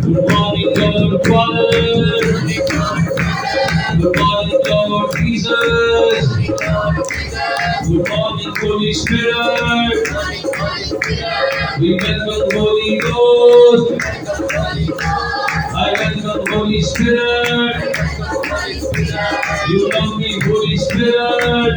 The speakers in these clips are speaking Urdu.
Good morning God Father, good morning Lord Jesus, good morning Holy Spirit, we welcome Holy Ghost, I welcome Holy Spirit, you love me Holy Spirit,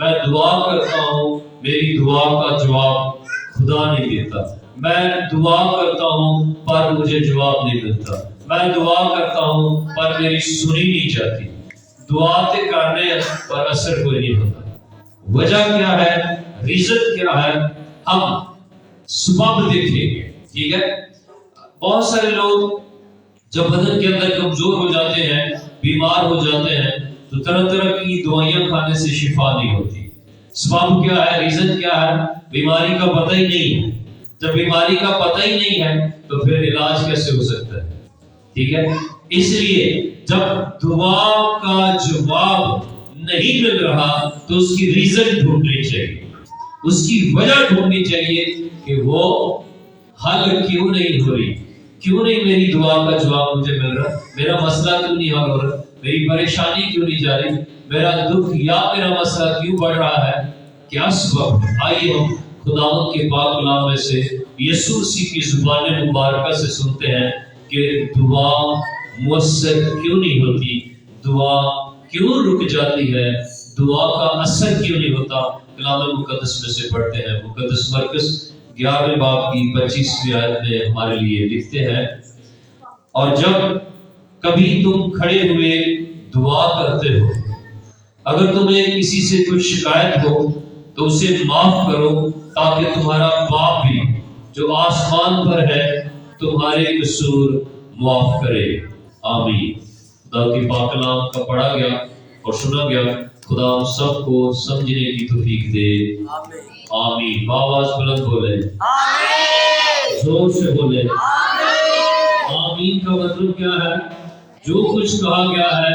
میں دعا کرتا ہوں میری دعا کا جواب خدا نہیں دیتا، میں دعا کرتا ہوں پر مجھے جواب نہیں ملتا، میں دعا کرتا ہوں پر میری سنی نہیں جاتی، دعا تے کرنے پر اثر کوئی نہیں ہوتا۔ وجہ کیا ہے، ریزن کیا ہے، ہم سبب دیکھیں گے، ٹھیک ہے۔ بہت سارے لوگ جب بدن کے اندر کمزور ہو جاتے ہیں، بیمار ہو جاتے ہیں، تو طرح طرح کی دوائیاں کھانے سے شفا نہیں ہوتی۔ سبب کیا ہے، ریزن کیا ہے، بیماری کا پتہ ہی نہیں ہے۔ جب بیماری کا پتہ ہی نہیں ہے تو پھر علاج کیسے ہو سکتا ہے، ٹھیک ہے۔ اس لیے جب دعا کا جواب نہیں مل رہا تو اس کی ریزن ڈھونڈنی چاہیے، اس کی وجہ ڈھونڈنی چاہیے کہ وہ حل کیوں نہیں ہو رہی، کیوں نہیں میری دعا کا جواب مجھے مل رہا، میرا مسئلہ کیوں نہیں حل ہو رہا، میری پریشانی کیوں نہیں جا رہی، میرا دکھ یا میرا مسئلہ کیوں بڑھ رہا ہے، کیا سبب ہے؟ آئیے ہم خداوند کے پاک کلام میں سے یسوع مسیح کی زبان مبارکہ سے سنتے ہیں کہ دعا مؤثر کیوں نہیں ہوتی، دعا کیوں رک جاتی ہے، دعا کا اثر کیوں نہیں ہوتا۔ کلام مقدس میں سے پڑھتے ہیں۔ مقدس مرکز 11 باب کی 25ویں آیت میں ہمارے لیے لکھتے ہیں، اور جب کبھی تم کھڑے ہوئے دعا کرتے ہو، اگر تمہیں کسی سے کوئی شکایت ہو تو اسے معاف کرو، تاکہ تمہارا باپ بھی جو آسمان پر ہے تمہارے قصور معاف کرے۔ آمین۔ خدا کی پاک کلام کا پڑھا گیا اور سنا گیا، خدا ہم سب کو سمجھنے کی توفیق دے۔ آمین۔ باواز بلند بولے، زور سے بولے۔ آمین کا مطلب کیا ہے؟ جو کچھ کہا گیا ہے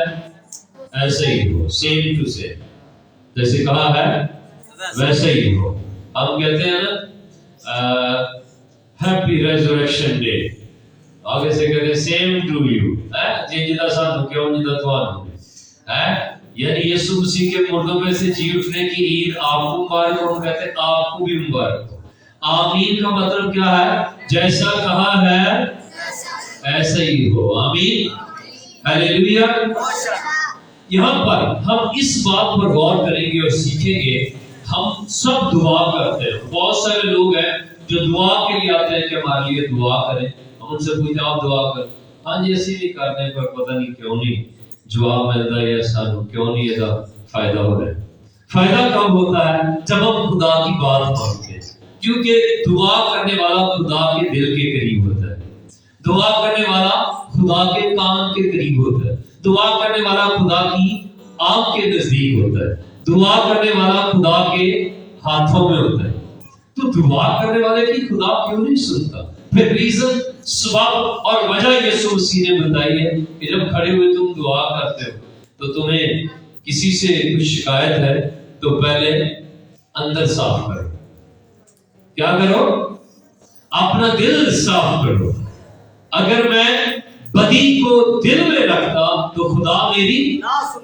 ایسے ہی ہو، سیم ٹو سیم، جیسے کہا ہے ویسے ہی ہو۔ ہم کہتے ہیں نا ہیپی ریزریکشن ڈے، آگے سے کہتے ہیں سیم ٹو یو، جی جدا سانو کیوں جدا توانو، یعنی یسوع مسیح کے مردوں میں سے جی اٹھنے کی عید آپ کو مبارک ہو، کہتے ہیں آپ کو بھی مبارک ہو۔ آمین کا مطلب کیا ہے؟ جیسا کہا ہے ایسا ہی ہو۔ آمین، ہیلیلویا۔ یہاں پر ہم اس بات پر غور کریں گے اور سیکھیں گے۔ ہم سب دعا کرتے ہیں، بہت سارے لوگ ہیں جو دعا کے لیے آتے ہیں کہ ہمارے لیے دعا کریں، ہم ان سے پوچھتے آپ دعا کریں، ہاں جی ایسے نہیں کرنے پر پتہ نہیں کیوں نہیں جواب ملتا ہے، یا سانو کیوں نہیں یہ فائدہ ہو رہا ہے۔ فائدہ کب ہوتا ہے؟ جب ہم خدا کی بات مانتے ہیں، کیونکہ دعا کرنے والا خدا کے دل کے قریب ہوتا ہے، دعا کرنے والا خدا کے کان کے قریب ہوتا ہے، دعا کرنے والا خدا کی آنکھ کے نزدیک ہوتا ہے، دعا کرنے والا خدا کے ہاتھوں میں ہوتا ہے۔ تو دعا کرنے والے کی خدا کیوں نہیں سنتا؟ پھر ریزن، سبب اور وجہ یسوع مسیح نے بتائی ہے کہ جب کھڑے ہوئے تم دعا کرتے ہو تو تمہیں کسی سے کچھ شکایت ہے تو پہلے اندر صاف کرو۔ کیا کرو؟ اپنا دل صاف کرو۔ اگر میں بدی کو دل میں رکھتا تو خدا میری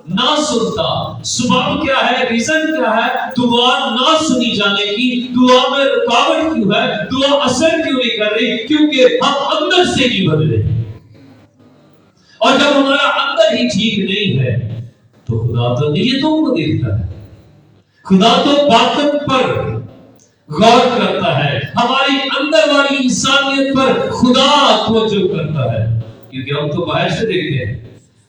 نہ سنتا۔ سبب کیا ہے، ریزن کیا ہے دعا نہ سنی جانے کی؟ دعا میں رکاوٹ کیوں ہے؟ دعا اثر کیوں نہیں کر رہی؟ کیونکہ ہم اندر سے نہیں بدلے، اور جب ہمارا اندر ہی ٹھیک نہیں ہے تو خدا تو نیتوں کو دیکھتا ہے، خدا تو باطن پر غور کرتا ہے، ہماری اندر والی انسانیت پر خدا توجہ کرتا ہے، کیونکہ ہم تو باہر سے دیکھتے ہیں،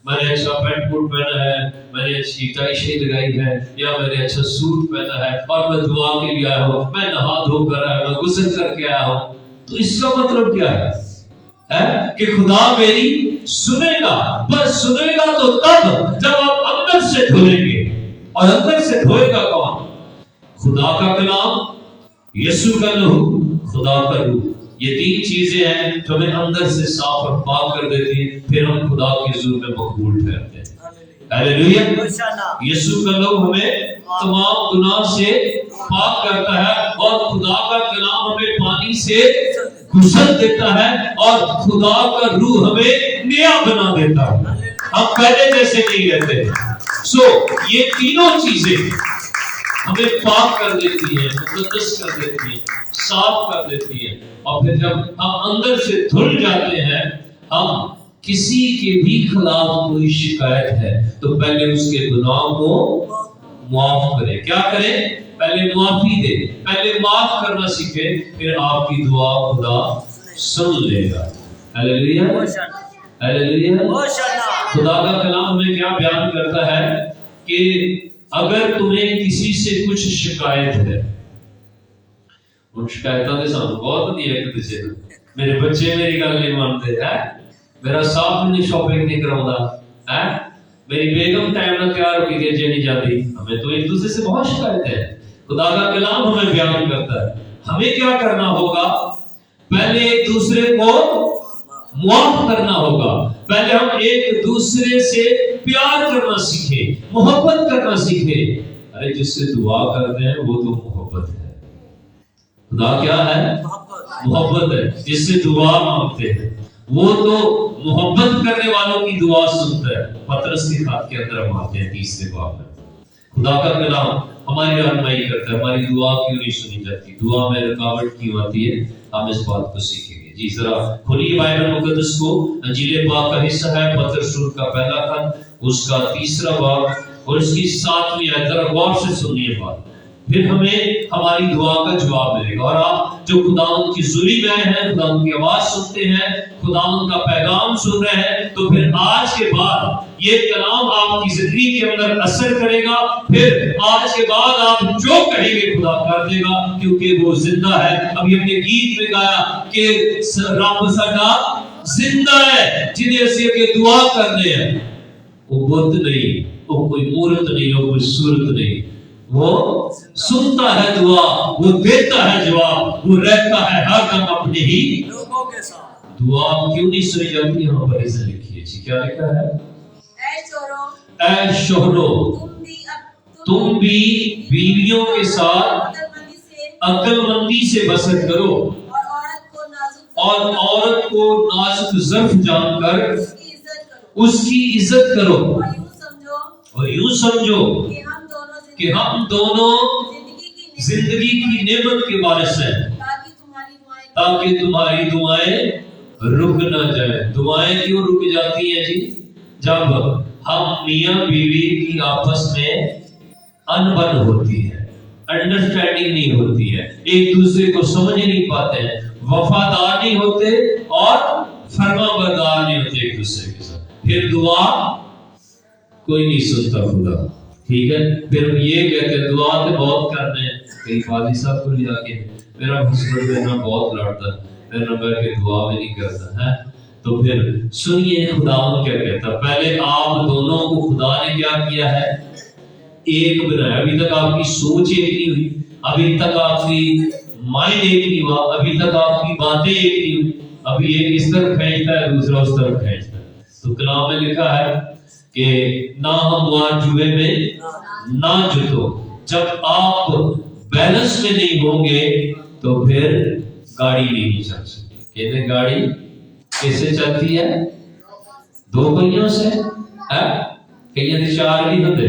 میں نے اچھا پینٹ کوٹ پہنا ہے، میں نے اچھی ٹائی شائی لگائی ہے، یا میں نے اچھا سوٹ پہنا ہے اور میں دعا کے لیے آیا ہوں، میں نہا دھو کر آیا ہوں، میں غسل کر کے آیا ہوں، تو اس کا مطلب کیا ہے کہ خدا میری سنے گا، پر سنے گا تو تب جب آپ اندر سے دھوئیں گے، اور اندر سے دھوئے گا کون؟ خدا کا کلام، یسوع کا لہو، خدا کا روح۔ یہ تین چیزیں ہیں جو ہمیں اندر سے صاف اور پاک کر دیتی ہیں، پھر ہم خدا کے حضور میں مقبول ٹھہرتے ہیں۔ ہیلیلویا۔ یسوع کا لہو ہمیں تمام گناہ سے پاک کرتا ہے، اور خدا کا کلام ہمیں پانی سے غسل دیتا ہے، اور خدا کا روح ہمیں نیا بنا دیتا ہے، ہم پہلے جیسے نہیں رہتے۔ یہ تینوں چیزیں ہمیں پاک کر دیتی ہیں، مقدس کر دیتی ہیں، صاف کر دیتی ہیں، اور پھر جب ہم اندر سے دھل جاتے ہیں، ہم کسی کے بھی خلاف کوئی شکایت ہے تو پہلے اس کے گناہ کو معاف کرے. کیا کرے؟ پہلے معافی دے، پہلے معاف کرنا سیکھے، پھر آپ کی دعا خدا سن لے گا. ہلیلویا ہلیلویا. خدا کا کلام ہمیں کیا بیان کرتا ہے کہ اگر تمہیں کسی سے کچھ شکایت ہے، ان شکایتوں کے ساتھ بہت نہیں ہے کسی سے، میرے بچے میری گل نہیں مانتے ہیں، میرا صاحب نے شاپنگ نہیں کراؤندا ہے، میری بیگم ٹائم نہ تیار ہوئی کہ جے نہیں جاتی. ہمیں تو ایک دوسرے سے بہت شکایت ہے. خدا کا کلام ہمیں بیان کرتا ہے ہمیں کیا کرنا ہوگا. پہلے ایک دوسرے کو معاف کرنا ہوگا. پہلے ہم ایک دوسرے سے پیار کرنا سیکھیں، محبت کرنا سیکھیں. ارے جس سے دعا کرتے ہیں وہ تو محبت ہے. خدا کیا ہے؟ محبت ہے. جس سے دعا مانگتے ہیں وہ تو محبت کرنے والوں کی دعا سنتا ہے. پطرس کی خط کے اندر ہم آتے ہیں 30 باب میں. خدا کا کلام ہماری رہنمائی کرتا ہے. ہماری دعا کیوں نہیں سنی جاتی، دعا میں رکاوٹ کیوں آتی ہے، ہم اس بات کو سیکھیں گے. جی ذرا کھولیے بائبل مقدس کو. انجیل پاک کا حصہ ہے پطرس رسول کا پہلا خط، اس کا 3 باب اور اس کی 7ویں آیت. ذرا غور سے سنیے بات، پھر ہمیں ہماری دعا کا جواب ملے گا. اور آپ جو خداوند کی حضوری میں آئے ہیں، خداوند کی آواز سنتے ہیں، خداوند کا پیغام سن رہے ہیں، تو پھر آج کے بعد یہ کلام آپ کی زندگی کے اندر اثر کرے گا. پھر آج کے بعد آپ جو کہیں گے خدا کر دے گا، کیونکہ وہ زندہ ہے. ابھی ہم نے گیت میں گایا کہ رب ساڈا زندہ ہے جنہیں اسی کے دعا کرنے ہیں. وہ بت نہیں، وہ کوئی مورت نہیں، وہ کوئی صورت نہیں. وہ سنتا ہے دعا، وہ دیتا ہے جواب، وہ رہتا ہے ہر دم اپنے ہی لوگوں کے ساتھ. دعا کیوں نہیں سنی جاتی؟ یہاں پر اسے لکھیے. جی کیا لکھا ہے؟ اے شوہرو تم بھی بیویوں کے ساتھ عقل مندی سے بسر کرو اور عورت کو نازک ظرف جان کر اس کی عزت کرو، اور یوں سمجھو کہ ہم دونوں زندگی کی نعمت کے وارث ہیں، تاکہ تمہاری دعائیں رک نہ جائیں. دعائیں کیوں رک جاتی ہیں جی؟ جب ہم میاں بیوی کی آپس میں انبن ہوتی ہے، انڈرسٹینڈنگ نہیں ہوتی ہے، ایک دوسرے کو سمجھ نہیں پاتے ہیں، وفادار نہیں ہوتے اور فرما بردار نہیں ہوتے ایک دوسرے کے ساتھ، پھر دعا کوئی نہیں سنتا خدا. ٹھیک ہے، پھر ہم یہ کہتے ہیں دعا تو بہت کرنے ہیں. کئی فادی صاحب کو لیا کے میرا ہسبینڈ میرا بہت لڑتا ہے، میرا بیٹھ کے دعا بھی نہیں کرتا ہے. تو پھر سنیے خداوند کیا کہتا ہے. پہلے آپ دونوں کو خدا نے کیا کیا ہے؟ ایک بنایا. ابھی تک آپ کی سوچ ایک نہیں ہوئی، ابھی تک آپ کی مائنڈ ایک نہیں ہوا، ابھی تک آپ کی باتیں ایک نہیں ہوئی. ابھی ایک اس طرف کھینچتا ہے، دوسرا اس طرف کھینچتا ہے. تو کلام میں لکھا ہے کہ نہ ہموار جوئے میں نہ جتو. جب آپ بیلنس میں نہیں ہوں گے تو پھر گاڑی نہیں چل سکتی. کہتے گاڑی کیسے چلتی ہے؟ 2 پہیوں سے. کئی 4 بھی ہوتے.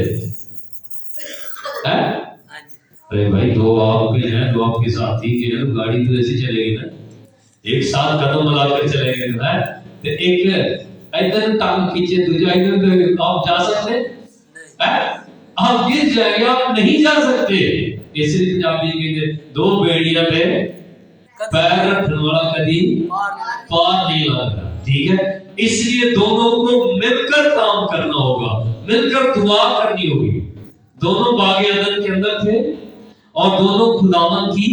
ارے بھائی 2 آپ کے ہیں، 2 آپ کے ساتھی کے ہیں، گاڑی تو ایسے چلے گی نا. ایک ساتھ قدم ملا کر چلے گئے نا. تو ایک ادھر ٹانگ کھینچے دوسرا ادھر، آپ جا سکتے؟ آپ گر جائیں گے، آپ نہیں جا سکتے. اس لیے پنجابی کہتے 2 بیڑیاں پہ پیر رکھنے والا کبھی پار نہیں لگتا. ٹھیک ہے، اس لیے دونوں کو مل کر کام کرنا ہوگا، مل کر دعا کرنی ہوگی. دونوں باغ عدن کے اندر تھے اور دونوں خداوند کی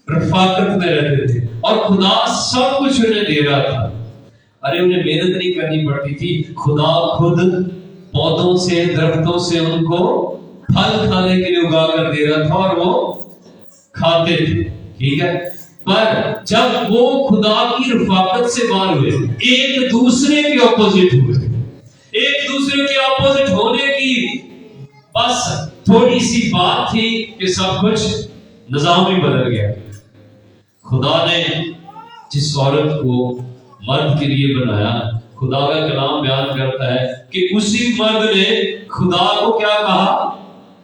رفاقت میں رہتے تھے اور خدا سب کچھ انہیں دے رہا تھا. ارے انہیں محنت نہیں کرنی پڑتی تھی، خدا خود پودوں سے درختوں سے ان کو پھل کھانے کے لیے اگا کر دے رہا تھا اور وہ کھاتے تھے. ٹھیک ہے، پر جب وہ خدا کی رفاقت سے باہر ہوئے، ایک دوسرے کے اپوزٹ ہوئے. ایک دوسرے کے اپوزٹ ہونے کی بس تھوڑی سی بات تھی کہ سب کچھ نظام ہی بدل گیا. خدا نے جس عورت کو مرد کے لیے بنایا، خدا کا کلام بیان کرتا ہے کہ اسی مرد نے خدا کو کیا کہا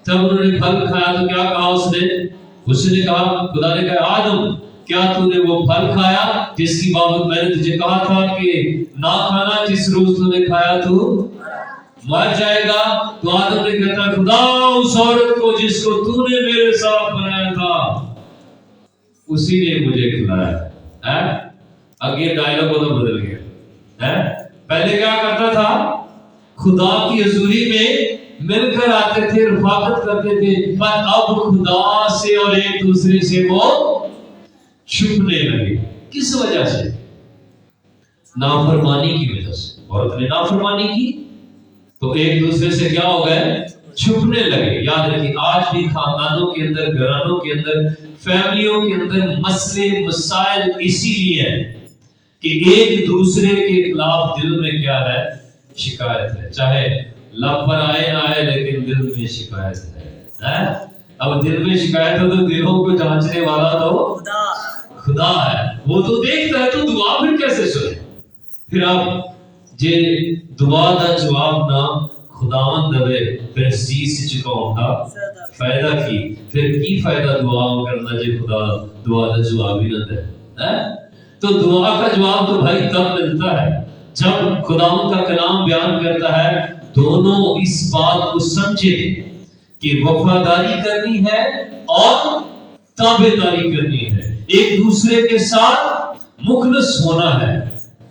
جب انہوں نے پھل کھایا تو کیا کہا اس نے کہا، خدا نے کہا آدم کیا تو نے وہ پھل کھایا جس کی بابت میں نے تجھے کہا تھا کہ نہ کھانا، جس روز تو نے کھایا تو مر جائے گا تو آدم نے کہتا خدا اس عورت کو جس کو تو نے میرے ساتھ بنایا تھا اسی نے مجھے کھلایا ہے. آگے ڈائلاگ تو بدل گیا ہے. پہلے کیا کرتا تھا؟ خدا کی حضوری میں مل کر آتے تھے، رفاقت کرتے تھے، پر اب خدا سے اور ایک دوسرے سے وہ چھپنے لگے. کس وجہ سے؟ نافرمانی کی وجہ سے. عورت نے نافرمانی کی تو ایک دوسرے سے کیا ہو گئے؟ چھپنے لگے. یاد رکھیے آج بھی خاندانوں کے اندر، گھرانوں کے اندر، فیملیوں کے اندر مسئلے مسائل اسی لیے ہیں کہ ایک دوسرے کے خلاف دل میں کیا ہے؟ شکایت ہے. چاہے لب پر آئے نہ آئے لیکن دل میں شکایت ہے. اب دل میں شکایت ہے تو دلوں کو جانچنے والا تو خدا ہے. وہ تو دیکھتا ہے تو دعا پھر کیسے سنے؟ پھر آپ جے دعا دا جواب نہ خداوند دے پھر چیز چکاؤں گا فائدہ کی. پھر کی فائدہ دعا کرنا جے خدا دعا دا جواب ہی نہ دے؟ تو دعا کا جواب تو بھائی تب ملتا ہے جب خداوند کا کلام بیان کرتا ہے دونوں اس بات کو سمجھے کہ وفاداری کرنی ہے اور تابعداری کرنی ہے، ایک دوسرے کے ساتھ مخلص ہونا ہے.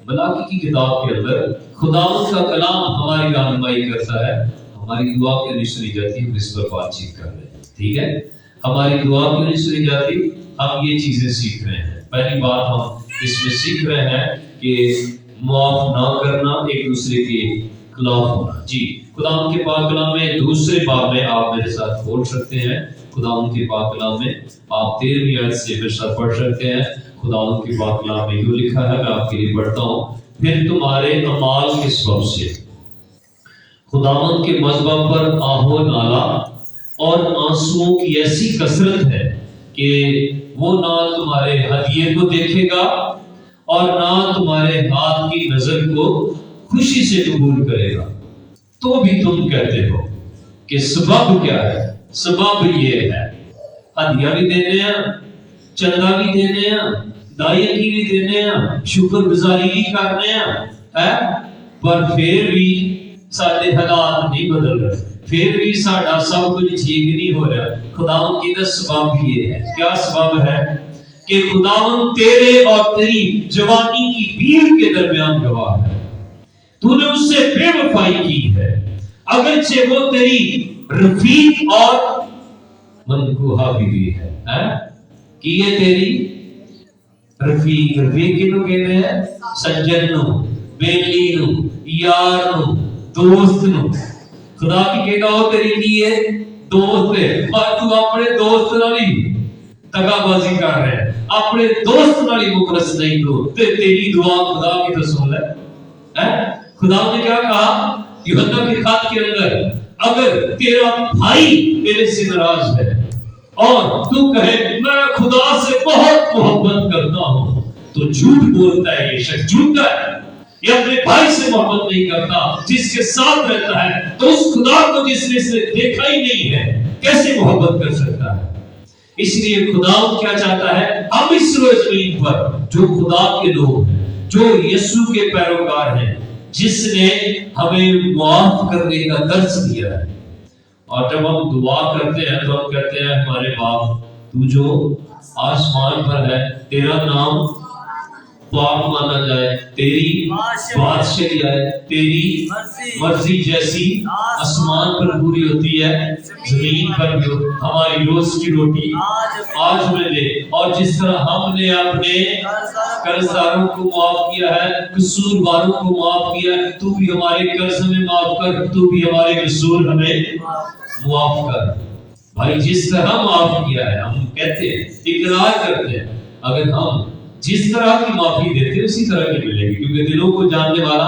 ملاکی کی کتاب کے اندر خداوند کا کلام ہماری رہنمائی کرتا ہے. ہماری دعا کیوں نہیں سنی جاتی؟ ہم اس پر بات چیت کر رہے ہیں. ٹھیک ہے، ہماری دعا کیوں نہیں سنی جاتی؟ ہم یہ چیزیں سیکھ رہے ہیں. پہلی بات ہم اس میں سیکھ رہے ہیں کہ معاف نہ کرنا، ایک دوسرے کے خلاف ہونا. جی خداوند کے پاک کلام میں دوسرے باب میں آپ میرے ساتھ کھول سکتے ہیں. خداوند کے پاک کلام میں آپ 13ویں آیت سے میرے ساتھ پڑھ سکتے ہیں. خداوند کے پاک کلام میں جو لکھا ہے میں آپ کے لیے پڑھتا ہوں. پھر تمہارے اعمال کے سبب سے خداوند کے مذہب پر آہو نالا اور آنسوؤں کی ایسی کثرت ہے کہ وہ نہ تمہارے ہدیے کو دیکھے گا اور نہ تمہارے ہاتھ کی نظر کو خوشی سے قبول کرے گا. تو بھی تم کہتے ہو کہ سبب کیا ہے؟ سبب یہ ہے ہدیہ بھی دینے ہیں، چندہ بھی دینے ہیں، دائیں کی بھی دینے ہیں، شکر گزاری بھی کرنے ہیں، پر پھر بھی سارے حالات نہیں بدل رہے، پھر بھی ساڈا سب کچھ ٹھیک نہیں ہو رہا. خداوند کی سبب یہ ہے. کیا سبب ہے؟ کہ خداوند تیرے اور تیری جوانی کی بھیڑ کے درمیان گواہ ہے. تو نے اس سے بے وفائی کی ہے اگرچہ وہ تیری رفیق اور منقوہ بھی ہے. کہ یہ تیری رفیق کنو کہتے ہیں؟ سجن نو، بیلی نو، یار نو، دوست نو. خدا کی کہنا ہو تیری کی ہے؟ دوست ہے. اور تو اپنے دوست نالی دغا بازی کر رہے ہیں، اپنے دوست نالی مخلص نہیں تو تیری دعا خدا کی رسول ہے. خدا نے کیا کہا یوحنا کے خط کے اندر؟ اگر تیرا بھائی تیرے سے ناراض ہے اور تو کہے میں خدا سے بہت محبت کرتا ہوں تو جھوٹ بولتا ہے. یہ شخص جھوٹا ہے. یہ اپنے بھائی سے محبت نہیں کرتا جس کے ساتھ رہتا ہے. تو اس خدا کو جس نے اسے دیکھا ہی نہیں ہے کیسے محبت کر سکتا ہے؟ اس لیے خدا کیا چاہتا ہے؟ ہم اس روئے زمین پر جو خدا کے لوگ ہیں، جو یسوع کے پیروکار ہیں، جس نے ہمیں معاف کرنے کا درس دیا ہے. اور جب ہم دعا کرتے ہیں تو ہم کہتے ہیں ہمارے باپ تو جو آسمان پر ہے، تیرا نام پاک مانا جائے، تیری بادشاہی آئے، تیری مرضی جیسی آسمان پر پوری ہوتی ہے زمین پر بھی. ہماری روز کی روٹی آج ہمیں دے، اور جس طرح ہم نے اپنے قرضداروں کو معاف کیا ہے، قصورواروں کو معاف کیا ہے، تو بھی ہمارے قرض ہمیں معاف کر، تو بھی ہمارے قصور ہمیں معاف کر. بھائی جس طرح معاف کیا ہے ہم کہتے ہیں، اقرار کرتے ہیں، اگر ہم جس طرح کی معافی دیتے ہیں اسی طرح کی ملے گی، کیونکہ دلوں کو جاننے والا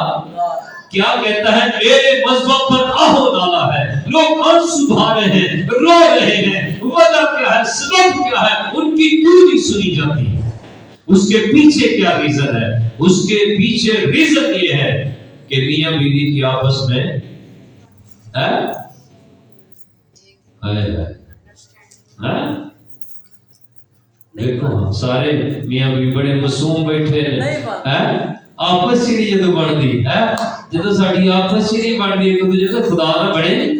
کیا کہتا ہے؟ میرے مذہب پر آہو نالا ہے. لوگ آنسو بہا رہے ہیں، رو رہے ہیں. وجہ کیا ہے؟ سبب کیا ہے؟ ان کی کیوں نہیں سنی جاتی؟ اس کے پیچھے کیا ریزن ہے؟ اس کے پیچھے ریزن یہ ہے کہ میاں بیوی کی آپس میں دیکھو سارے میاں بیوی بڑے معصوم بیٹھے ہیں، ਆਪਸ ਚ ਨਹੀਂ ਜਦੋਂ ਬਣਦੀ ਹੈ, ਜਦੋਂ ਸਾਡੀ ਆਪਸ ਚ ਨਹੀਂ ਬਣਦੀ ਇੱਕ ਦੂਜੇ ਤੋਂ, ਖੁਦਾ ਨਾ ਬਣੇ ਨਹੀਂ।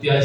ਤੇ ਅੱਜ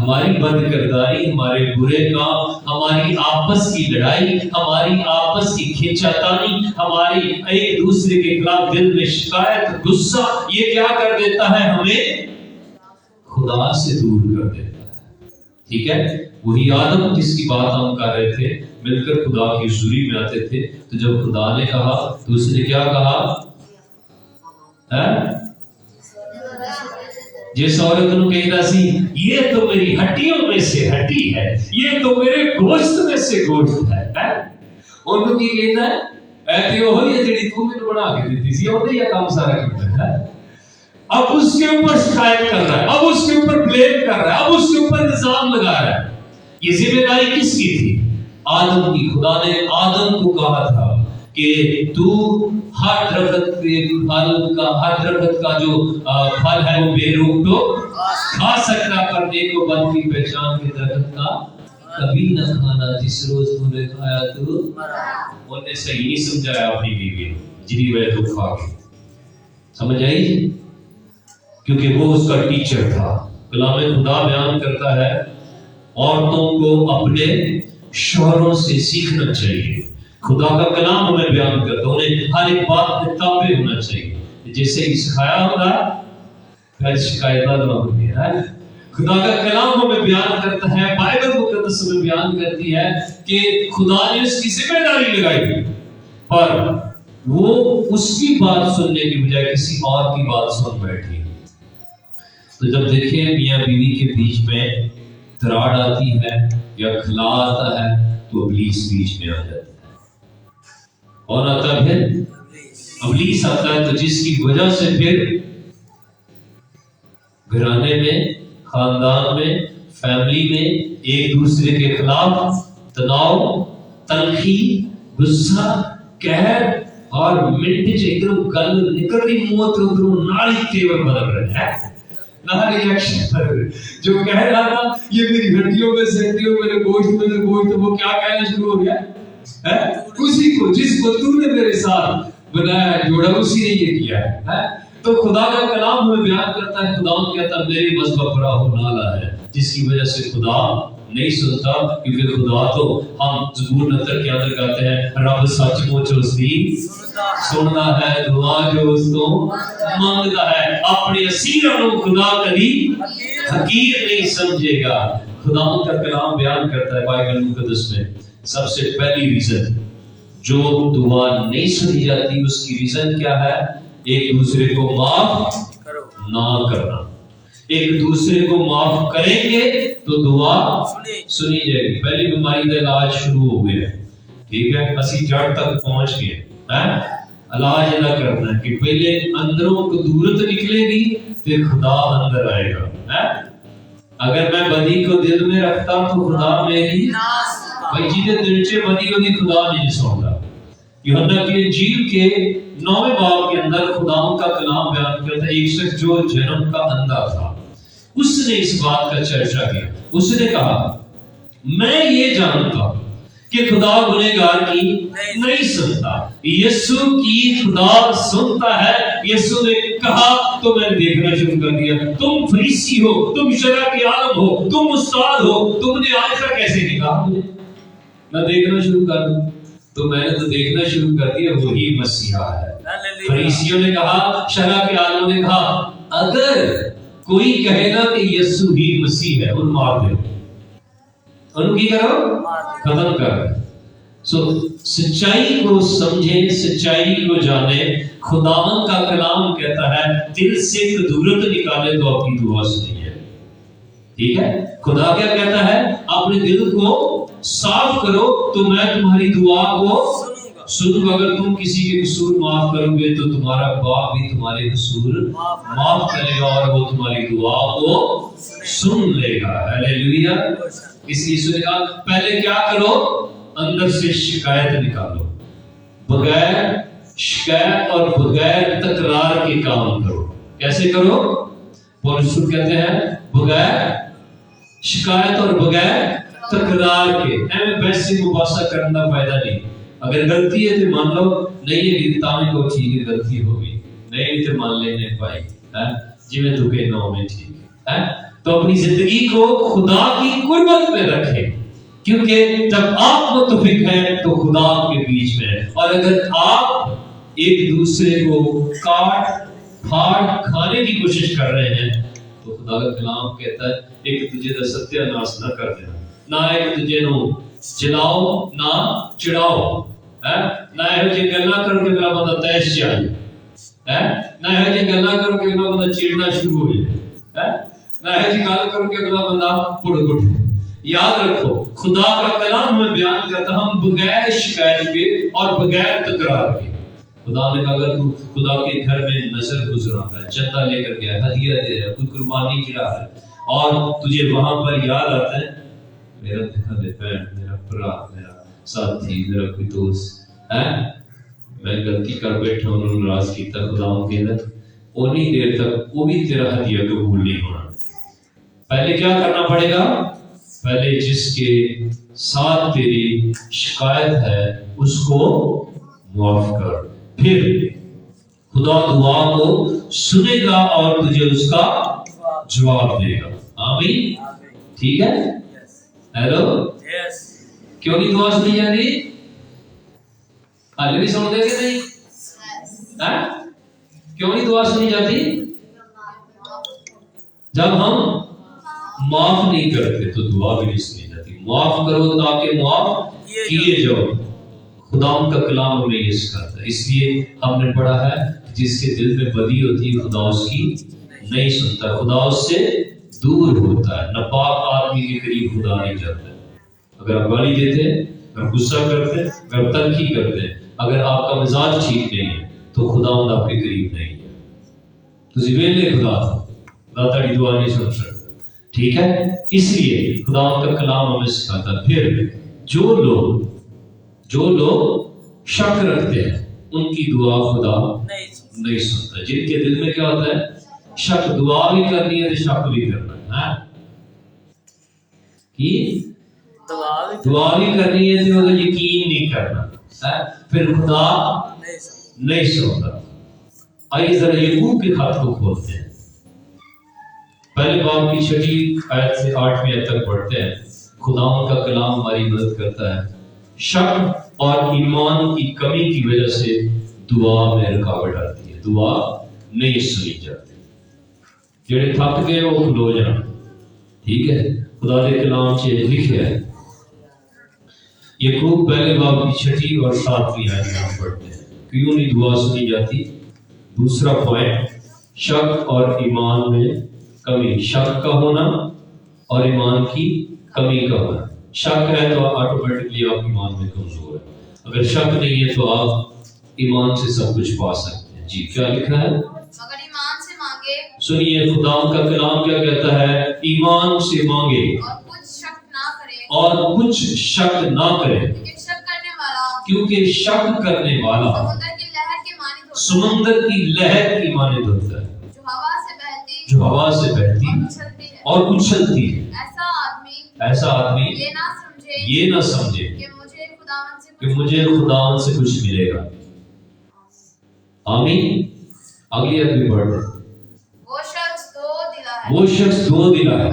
ہماری بد کرداری، ہمارے برے کام، ہماری آپس کی لڑائی، ہماری آپس کی کھینچاتانی، ہماری ایک دوسرے کے خلاف دل میں شکایت، غصہ، یہ کیا کر دیتا ہے؟ ہمیں خدا سے دور کر دیتا ہے. ٹھیک ہے، وہی آدم جس کی بات ہم کر رہے تھے، مل کر خدا کی حضوری میں آتے تھے، تو جب خدا نے کہا تو اس نے کیا کہا؟ جس عورت نے کہا سی یہ تو میری ہڈیوں میں سے ہڈی ہے، یہ تو میرے گوشت میں سے گوشت ہے، انہوں کی کہتا ہے اے تے وہ یہ جڑی تو مینوں بنا کے دیتی سی اوتے یہ کام سارا کیتا ہے. اب اس کے اوپر شکایت کر رہا ہے، اب اس کے اوپر بلیم کر رہا ہے، اب اس کے اوپر الزام لگا رہا ہے. یہ ذمہ داری کس کی تھی؟ آدم کی. خدا نے آدم کو کہا تھا کہ تو ہر درخت کے پھل کا، ہر درخت کا جو پھل ہے وہ بے روک ٹوک کھا سکتا، پر نیک و بد کی پہچان کے درخت کا کبھی نہ کھانا، جس روز تو نے کھایا تو انہوں نے صحیح نہیں سمجھایا اپنی بیوی جنہی وجہ تو کھا کے. سمجھ آئی؟ کیونکہ وہ اس کا ٹیچر تھا. کلام خدا بیان کرتا ہے عورتوں کو اپنے شوہروں سے سیکھنا چاہیے. خدا کا کلام ہمیں بیان کرتا ہے انہیں ہر ایک بات میں تابع ہونا چاہیے. جیسے ہی سکھایا ہوگا پھر شکایتہ نہ ہوگی. خدا کا کلام ہمیں بیان کرتا ہے، بائبل مقدس میں بیان کرتی ہے کہ خدا نے اس کی ذمہ داری لگائی، پر وہ اس کی بات سننے کی بجائے کسی اور کی بات سن بیٹھی. تو جب دیکھیں میاں بیوی کے بیچ میں دراڑ آتی ہے یا کھلا آتا ہے تو ابلیس بیچ میں آ جاتا ہے. اور آتا ہے ابلیس آتا ہے، تو جس کی وجہ سے پھر گھرانے میں، خاندان میں، فیملی میں ایک دوسرے کے خلاف تناؤ، تلخی، غصہ، قہر اور منٹ ادھر گل نکل رہی منہ تو ادھر نالی تیور بدل رہے ہیں. نہ ریاکشن پر جو کہہ رہا تھا یہ میری ہڈیوں میں سے ہڈیوں، میرے گوشت میں سے گوشت، وہ کیا کہنا شروع ہو گیا ہے اسی کو جس کو تو نے میرے ساتھ بنایا جوڑا اسی نے یہ کیا ہے. تو خدا کا کلام ہمیں بیان کرتا ہے، خدا کہتا ہے میری مذہب بڑا ہو نالا ہے، جس کی وجہ سے خدا نہیں سنتا. کیونکہ خدا تو ہم زبور نتر کے اندر کہتے ہیں رب سچ مچ اس کی سننا ہے، دعا جو اس کو مانگتا ہے. اپنے اسیروں کو خدا کبھی حقیر نہیں سمجھے گا. خدا کا کلام بیان کرتا ہے بائبل مقدس میں سب سے پہلی ریزن جو دعا نہیں سنی جاتی اس کی ریزن کیا ہے؟ ایک دوسرے کو معاف نہ کرنا. ایک دوسرے کو معاف کریں گے تو دعا سنی جائے گی. پہلی بیماری کا علاج شروع ہو گیا، ٹھیک ہے، اسی جڑ تک پہنچ گئے. علاج نہ کرنا کہ پہلے اندروں کو دورت نکلے گی پھر خدا اندر آئے گا. اگر میں بدی کو دل میں رکھتا تو خدا میری بھائی جی دل چے بدی ہوتی خدا نہیں سنتا. یوحنا کی انجیل کے 9ویں باب کے اندر خدا کا کلام بیان کرتا ہے ایک شخص جو جنم کا اندھا تھا، اس نے اس بات کا چرچا کیا. اس نے کہا میں یہ جانتا ہوں کہ خدا گنہگار کی نہیں سنتا، یسوع کی خدا سنتا ہے. یسوع نے کہا تو میں نے دیکھنا شروع کر دیا. تم فریسی ہو، تم شرع کے عالم ہو، تم استاد ہو، تم نے آج تک کیسے نہیں کہا مجھے میں دیکھنا شروع کر دوں؟ تو میں نے تو دیکھنا شروع کر دیا وہی مسیحا ہے. فریسیوں نے کہا، شرع کے عالم نے کہا اگر کوئی کہے گا کہ یسوع ہی مسیح ہے ان مار دو، ان کی کرو ختم کر. سو سچائی کو سمجھیں، سچائی کو جانیں. خداوند کا کلام کہتا ہے دل سے کدورت نکالے تو آپ کی دعا سنی ہے. ٹھیک ہے، خدا کیا کہتا ہے؟ اپنے دل کو صاف کرو تو میں تمہاری دعا کو سنوں گا. اگر تم کسی کے قصور معاف کرو گے تو تمہارا باپ بھی تمہارے قصور معاف کرے گا اور وہ تمہاری دعا کو سن لے گا. ہیلیلویا. اس لیے اس نے کہا پہلے کیا کرو؟ اندر سے شکایت نکالو. بغیر شکایت اور بغیر تکرار کے کام کرو. کیسے کرو؟ پولس کہتے ہیں بغیر شکایت اور بغیر تکرار کے. ایویں بحث مباحثہ کرنے کا فائدہ نہیں. اگر غلطی ہے تو مان لو، نہیں ہے تاں کو ٹھیک ہے غلطی ہو گئی، نہیں تو مان لینے پائی جی میں تو کہنا ہوں میں ٹھیک ہے. تو اپنی زندگی کو خدا کی قربت میں رکھیں، کیونکہ جب آپ متفق ہیں تو خدا آپ کے بیچ میں ہے، اور اگر آپ ایک دوسرے کو کاٹ پھاڑ کھانے کی کوشش کر رہے ہیں تو خدا کا کلام کہتا ہے ایک دوسرے کا ستیہ ناش نہ کر دینا، نہ ایک دوسرے نو جلاؤ نہ چڑھاؤ، نہ یہ جی گلا کر کے میرا بندہ تیش جائے، نہ یہ جی گلا کر کے میرا بندہ چڑنا شروع ہو جائے، نہ یہ جی گل کر کے اگلا بندہ پڑ گٹھے۔ یاد رکھو خدا کا کلام میں بیان کرتا ہم بغیر شکایت کے اور بغیر تکرار کے۔ خدا نے کہا اگر تو خدا کے گھر میں نظر گزرا ہے، چندہ لے کر گیا، ہدیہ دے رہا ہے، کوئی قربانی چڑھا ہے، اور تجھے وہاں پر یاد آتا ہے میرا بہن، میرا برا، میرا ساتھی، میرا کوئی دوست ہے، میں غلطی کر بیٹھا ہوں، انہوں نے ناراض کیتا، خدا ان کے اندر اونی دیر تک وہ بھی تیرا ہدیہ قبول نہیں ہونا۔ پہلے کیا کرنا پڑے گا؟ پہلے جس کے ساتھ تیری شکایت ہے اس کو معاف کر، پھر خدا دعا کو سنے گا اور تجھے اس کا جواب دے گا۔ آمین، ٹھیک ہے؟ ہیلو، کیوں نہیں دعا سنی جاتی؟ حال بھی سن دے کہ نہیں؟ کیوں نہیں دعا سنی جاتی؟ جب ہم معاف نہیں کرتے تو دعا بھی نہیں سنی جاتی۔ معاف کرو تاکہ معاف کیے جاؤ، خدا ان کا کلام ہمیں یہ سکھاتا ہے۔ اس لیے ہم نے پڑھا ہے جس کے دل میں بدی ہوتی ہے خدا اس کی نہیں سنتا، خدا اس سے دور ہوتا ہے۔ ناپاک آدمی کے قریب خدا نہیں جاتا ہے۔ اگر آپ گالی دیتے ہیں، اگر غصہ کرتے ہیں، اگر تنقید کرتے ہیں، اگر آپ کا مزاج ٹھیک نہیں ہے تو خدا آپ کے قریب نہیں ہے۔ تو ویلے خدا تاری دعا نہیں سن سکتا، ٹھیک ہے؟ اس لیے خدا کا کلام ہمیں سکھاتا ہے۔ پھر جو لوگ شک رکھتے ہیں ان کی دعا خدا نہیں سنتا۔ جن کے دل میں کیا ہوتا ہے؟ شک، دعا بھی کرنی ہے تو شک بھی کرنا ہے، دعا بھی کرنی ہے تو یقین نہیں کرنا، پھر خدا نہیں سنتا۔ آئیے ذرا یعقوب کے خط کو کھولتے ہیں، پہلے باب کی 6 آیت سے 8ویں آیت تک پڑھتے ہیں۔ خدا کا کلام ہماری مدد کرتا ہے۔ شک اور ایمان کی کمی کی وجہ سے دعا میں رکاوٹ آتی ہے، دعا نہیں سنی جاتی۔ جڑے تھک گئے وہ کھلو جان، ٹھیک ہے؟ خدا کے کلام سے لکھا ہے۔ یعقوب پہلے باب کی 6 اور 7ویں آیت میں پڑھتے ہیں، کیوں نہیں دعا سنی جاتی؟ دوسرا پوائنٹ، شک اور ایمان میں کمی، شک کا ہونا اور ایمان کی کمی کا ہونا۔ شک ہے تو آٹومیٹکلی آپ ایمان میں کمزور ہے، اگر شک نہیں ہے تو آپ ایمان سے سب کچھ پا سکتے ہیں۔ جی کیا لکھا ہے؟ مگر ایمان سے مانگے، سنیے خدا کا کلام کیا کہتا ہے؟ ایمان سے مانگے اور کچھ شک نہ کرے، کیونکہ شک کرنے والا سمندر کی لہر کی مانند ہوتا ہے جو ہوا سے بہتی اور اچھلتی ہے۔ ایسا آدمی یہ نہ سمجھے کہ مجھے خدا سے کچھ ملے گا۔ آمین۔ اگلی آیت بھی پڑھ لیں۔ وہ شخص دو دلا ہے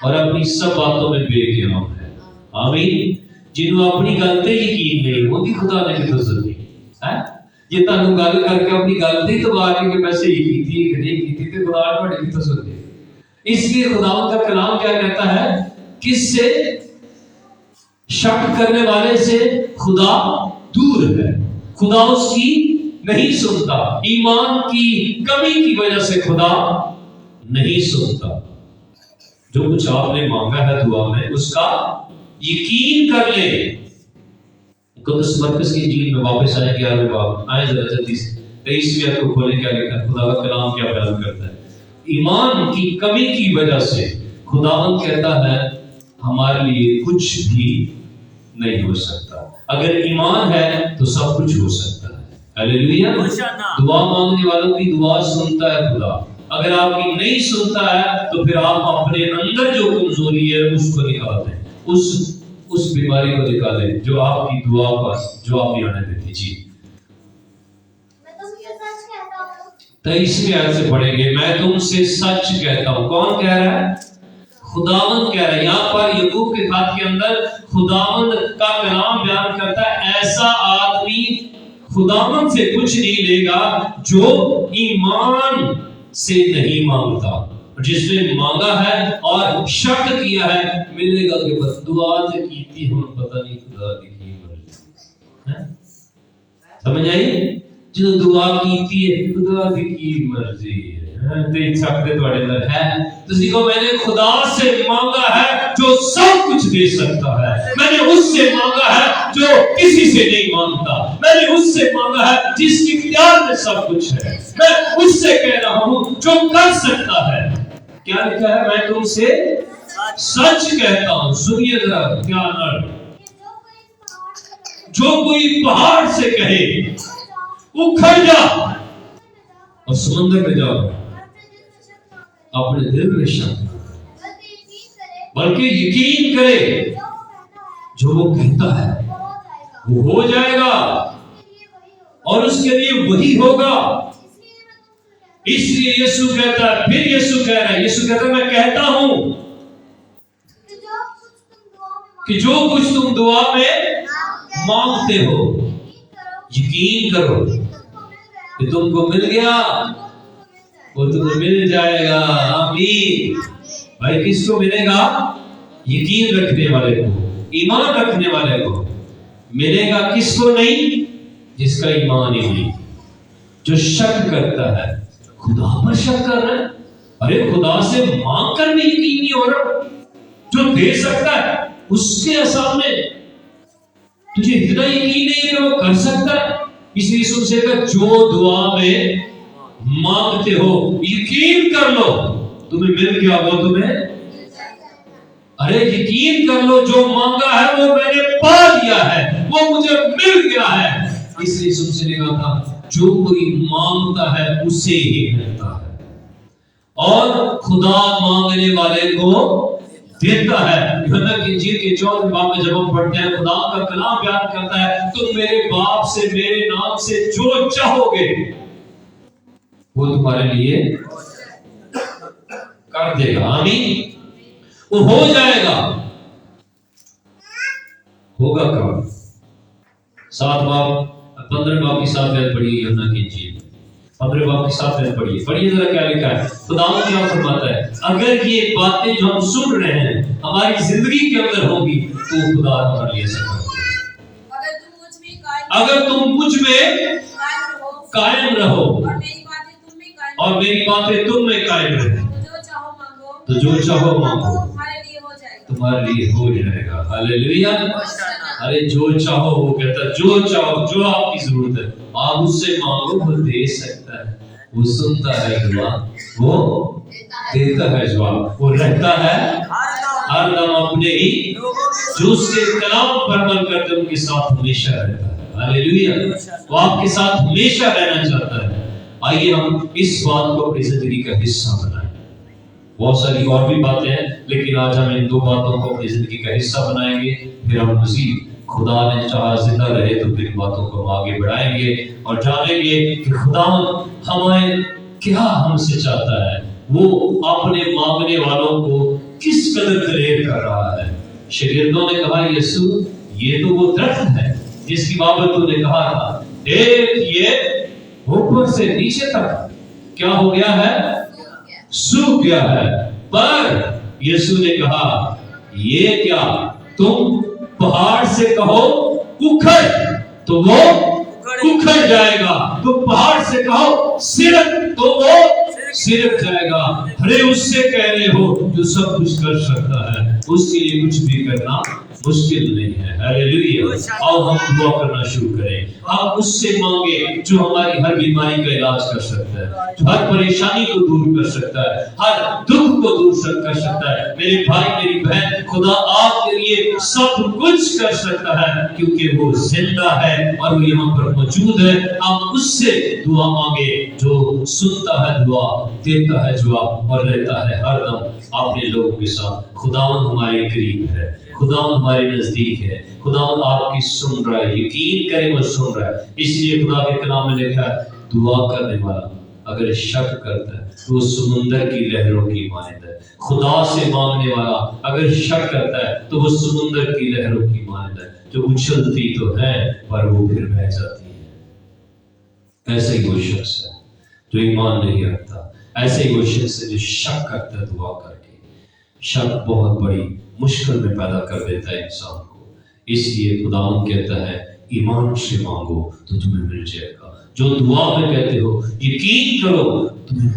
اور اپنی سب باتوں میں بے قیام ہے۔ آمین۔ جنہوں اپنی گلتے یقین نہیں، وہ بھی خدا نے بھی تسلی ہے۔ یہ تانوں گل کر کے اپنی گلتی تو بارے کہ میں صحیح کی تھی کہ نہیں کی تھی، تو خدا نے بھی تسلی۔ اس لیے خدا کا کلام کیا کہتا ہے؟ کس سے؟ شک کرنے والے سے خدا دور ہے، خدا اس کی نہیں سنتا، ایمان کی کمی کی وجہ سے خدا نہیں سنتا۔ جو کچھ آپ نے مانگا ہے دعا میں اس کا یقین کر لے۔ قدس مرکز کی انجیل میں واپس آئیں گے، 11ویں باب آئیں ذرا جلدی سے 23ویں آیت کو کھولیں، کیا لکھا ہے؟ خدا کا کلام کیا بیان کرتا ہے؟ ایمان کی کمی کی وجہ سے خداوند کہتا ہے ہمارے لیے کچھ بھی نہیں ہو سکتا۔ اگر ایمان ہے تو سب کچھ ہو سکتا ہے۔ ہلیلویا۔ دعا مانگنے والوں کی دعا سنتا ہے خدا۔ اگر آپ کی نہیں سنتا ہے تو پھر آپ اپنے اندر جو کمزوری ہے اس کو نکال دیں، اس بیماری کو نکالیں جو آپ کی دعا پر جواب نہیں آنے دیتی۔ جی 23ویں آیت سے پڑھیں گے. میں تم سے سچ کہتا ہوں. کون کہہ رہا ہے؟ خداوند کہہ رہا ہے. یہاں پر یعقوب کے خط کے اندر خداوند کا کلام بیان کرتا ہے. ایسا آدمی خداوند سے کچھ نہیں لے گا جو ایمان سے نہیں مانگتا. جس نے مانگا ہے اور شک کیا ہے ملے گا کہ بس دعا سے کی تھی ہم پتہ نہیں خدا کی مرضی. سمجھ آئی؟ جو دعا کیتی ہے خدا کی مرضی ہے. دیکھ سکتے تھوڑے اندر ہے تو دیکھو میں نے خدا سے مانگا ہے جو سب کچھ دے سکتا ہے. میں نے اس سے مانگا ہے جو کسی سے نہیں مانگتا. میں نے اس سے مانگا ہے جس کی اختیار میں سب کچھ ہے. میں اس سے کہہ رہا ہوں جو کر سکتا ہے. کیا لکھا ہے؟ میں تم سے سچ کہتا ہوں. سنیے ذرا کیا نر. جو کوئی پہاڑ سے کہے اکھڑ جا اور سمندر میں جاؤ اپنے دل میں شک بلکہ یقین کرے جو وہ کہتا ہے وہ ہو جائے گا اور اس کے لیے وہی ہوگا. اس لیے یسوع کہتا ہے. پھر یسوع کہہ رہا ہے. یسوع کہتا ہے میں کہتا ہوں کہ جو کچھ تم دعا میں مانگتے ہو یقین کرو کہ تم کو مل گیا وہ تمہیں مل جائے گا. آمین. بھائی کس کو ملے گا؟ یقین رکھنے والے کو, ایمان رکھنے والے کو ملے گا. کس کو نہیں؟ جس کا ایمان ہی نہیں. جو شک کرتا ہے خدا پر شک کر رہا ہے. ارے خدا سے مانگ کر بھی یقین نہیں ہو رہا. جو دے سکتا ہے اس کے سامنے تجھے اتنا یقین نہیں کہ وہ کر سکتا ہے. اس لیے سن سے کہ جو دعا میں مانگتے ہو یقین کر لو تمہیں مل گیا وہ تمہیں. ارے یقین کر لو جو مانگا ہے وہ میں نے پا لیا ہے, وہ مجھے مل گیا ہے. اس لیے سن سے نے کہا تھا جو کوئی مانگتا ہے اسے ہی ملتا ہے اور خدا مانگنے والے کو دیتا ہے. یوحنا کی انجیل کے 14 باب میں جب ہم پڑھتے ہیں خدا کا کلام بیان کرتا ہے تم میرے باپ سے میرے نام سے جو چاہو گے وہ تمہارے لیے کر دے گا. آمین. وہ ہو جائے گا. ہوگا کب؟ 7 باب 15 باب کی 7 آیت پڑھیے. یوحنا کی انجیل 15 باب کی 7 آیت پڑھیے. پڑھیے ذرا کیا لکھا ہے. خدا کیا فرماتا ہے اگر یہ باتیں جو ہم سن رہے ہیں ہماری زندگی کے اندر ہوں گی تو خدا ہمارے لیے ایسا کرے گا. اگر تم مجھ میں قائم رہو اور میری باتیں تم میں قائم رہے تو جو چاہو مانگو تمہارے لیے ہو جائے گا. ہاللیلویا. ارے جو چاہو وہ کہتا ہے جو چاہو جو آپ کی ضرورت ہے آپ اس سے مانگو وہ دے سکتا ہے. وہ سنتا ہے دعا وہ دیتا ہے جواب. وہ رہتا ہے ہر دم اپنے ہی جو اس کے کلام پر عمل کرتے ان کے ساتھ ہمیشہ رہتا ہے. ہاللیلویا. وہ آپ کے ساتھ ہمیشہ رہنا چاہتا ہے. آئیے ہم اس بات کو اپنی زندگی کا حصہ بنائیں. بہت ساری اور بھی باتیں ہیں لیکن آج ہم ان 2 باتوں کو اپنی زندگی کا حصہ بنائیں گے. پھر ہم مزید خدا نے چاہا زندہ رہے تو پھر باتوں کو ہم آگے بڑھائیں گے اور جانیں گے کہ خدا ہمیں کیا ہم سے چاہتا ہے. وہ اپنے مانگنے والوں کو کس قدر دلیر کر رہا ہے. شاگردوں نے کہا یسوع یہ تو وہ درخت ہے جس کی بابت تو نے کہا تھا دیکھ یہ اوپر سے نیچے تک کیا ہو گیا ہے سوکھ گیا ہے. پر یسوع نے کہا یہ کیا تم پہاڑ سے کہو اکھڑ تو وہ اکھڑ جائے گا. تم پہاڑ سے کہو سرک تو وہ سرک جائے گا. ارے اس سے کہہ رہے ہو جو سب کچھ کر سکتا ہے اس کے لیے کچھ بھی کرنا مشکل نہیں ہے. ہاللیلویا. آؤ ہم دعا کرنا شروع کریں. ہم اس سے مانگے جو ہماری ہر بیماری کا علاج کر سکتا ہے, جو ہر پریشانی کو دور کر سکتا ہے, ہر دکھ کو دور کر سکتا ہے. میرے بھائی میری بہن خدا آپ کے لیے سب کچھ کر سکتا ہے کیونکہ وہ زندہ ہے اور وہ یہاں پر موجود ہے. ہم اس سے دعا مانگے جو سنتا ہے دعا دیتا ہے جواب اور رہتا ہے ہر دم اپنے لوگوں کے ساتھ. خداوند ہمارے قریب ہے, خداوند ہمارے نزدیک ہے, خداوند آپ کی سن رہا ہے. یقین کریں وہ سن رہا ہے. اس لیے خدا کے کلام میں لکھا ہے دعا کرنے والا اگر شک کرتا ہے تو وہ سمندر کی لہروں کی مانند ہے. خدا سے مانگنے والا اگر شک کرتا ہے تو وہ سمندر کی لہروں کی مانند ہے جو اچھلتی تو ہے پر وہ پھر بہہ جاتی ہے. ایسے ہی وہ شخص ہے جو ایمان نہیں رکھتا. ایسے ہی وہ شخص ہے جو شک کرتا ہے دعا کر کے. شک بہت بڑی مشکل میں پیدا کر دیتا ہے انسان کو. اس لیے خداوند کہتا ہے ایمان سے مانگو تو تمہیں مل جائے گا. جو دعا میں کہتے ہو یقین کرو تمہیں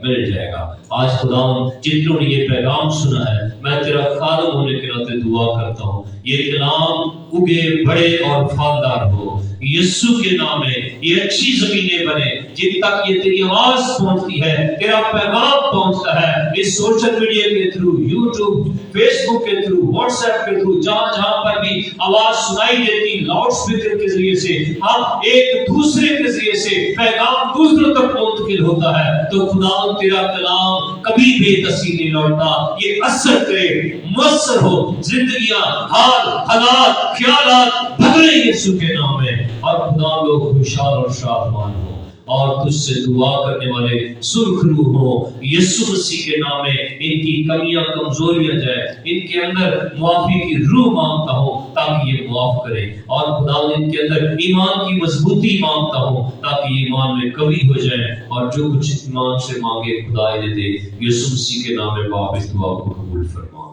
مل جائے گا. آج خداوند جتنوں نے یہ پیغام سنا ہے میں تیرا خادم ہونے کے ناطے دعا کرتا ہوں یہ کلام اگے بڑے اور پھلدار ہو یسوع کے نام میں. یہ اچھی زمینیں بنے جن تک یہ تیری آواز پہنچتی ہے تیرا پیغام پہنچتا ہے اس سوشل میڈیا کے تھرو یوٹیوب فیس بک کے تھرو واٹس ایپ کے تھرو جہاں جہاں پر بھی آواز سنائی دیتی لاؤڈ اسپیکر کے ذریعے سے ہم ایک دوسرے کے ذریعے سے پیغام دوسروں تک منتقل ہوتا ہے تو خدا تیرا کلام کبھی بے تاثیر نہیں لوٹتا. یہ اثر کرے مؤثر ہو زندگیاں حال حالات خیالات بدلے یسوع کے نام میں اور خدا لوگ خوشحال اور شادمان ہو اور تجھ سے دعا کرنے والے سرخ روح ہوں یسوع مسیح کے نام میں. ان کی کمیاں کمزوریاں جائے ان کے اندر معافی کی روح مانگتا ہوں تاکہ یہ معاف کرے اور خدا ان کے اندر ایمان کی مضبوطی مانگتا ہوں تاکہ یہ ایمان میں کمی ہو جائے اور جو کچھ ایمان سے مانگے خدا انہیں دے. یسوع مسیح کے نام میں باپ اس دعا کو قبول فرما.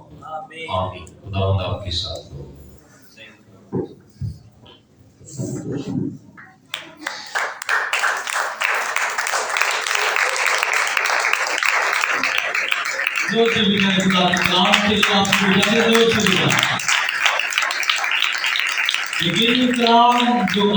آمین. خدا آپ کے ساتھ ہو. جو بھی میں خدا کے کلام کے لیے آپ کو لیکن کلام جو